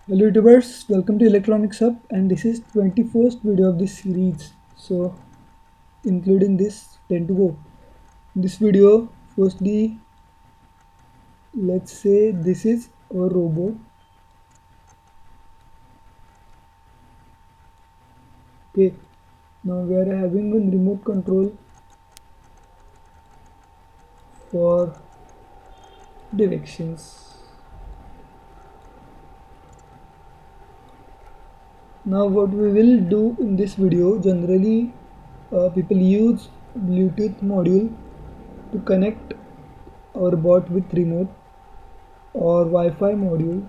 Hello YouTubers, welcome to Electronics Hub, and this is 21st video of this series. So including this 10 to go. In this video, firstly, let's say this is our robot. Okay, now we are having one remote control for directions. Now what we will do in this video, generally people use Bluetooth module to connect our bot with remote or Wi-Fi module.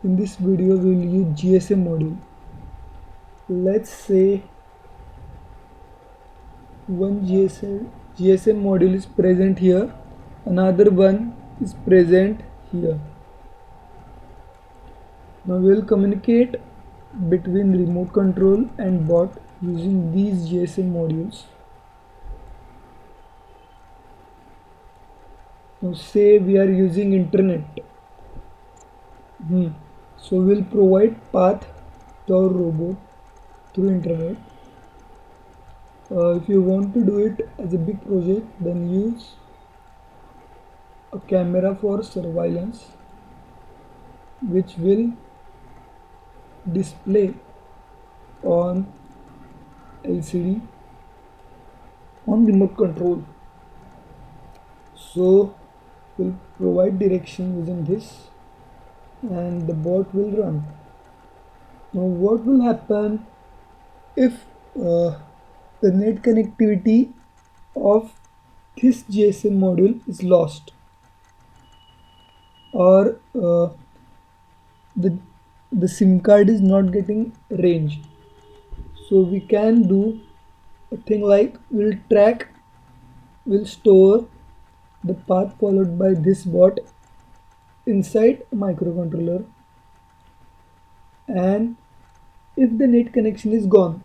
In this video we will use GSM module. Let's say one GSM module is present here, another one is present here. Now we will communicate between remote control and bot using these GSM modules. Now say we are using internet. So we'll provide path to our robot through internet. If you want to do it as a big project, then use a camera for surveillance, which will display on LCD on remote control. So we'll provide direction using this and the bot will run. Now what will happen if the net connectivity of this GSM module is lost, or the SIM card is not getting range? So we can do a thing like we'll store the path followed by this bot inside a microcontroller, and if the net connection is gone,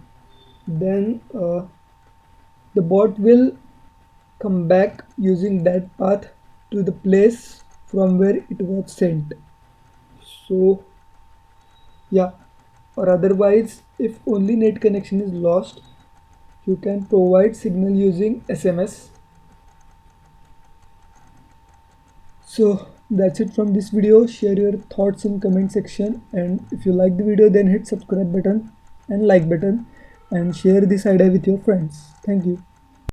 then the bot will come back using that path to the place from where it was sent. So yeah, or otherwise, if only net connection is lost, you can provide signal using SMS. So that's it from this video. Share your thoughts in comment section, and if you like the video, then hit subscribe button and like button, and share this idea with your friends. Thank you.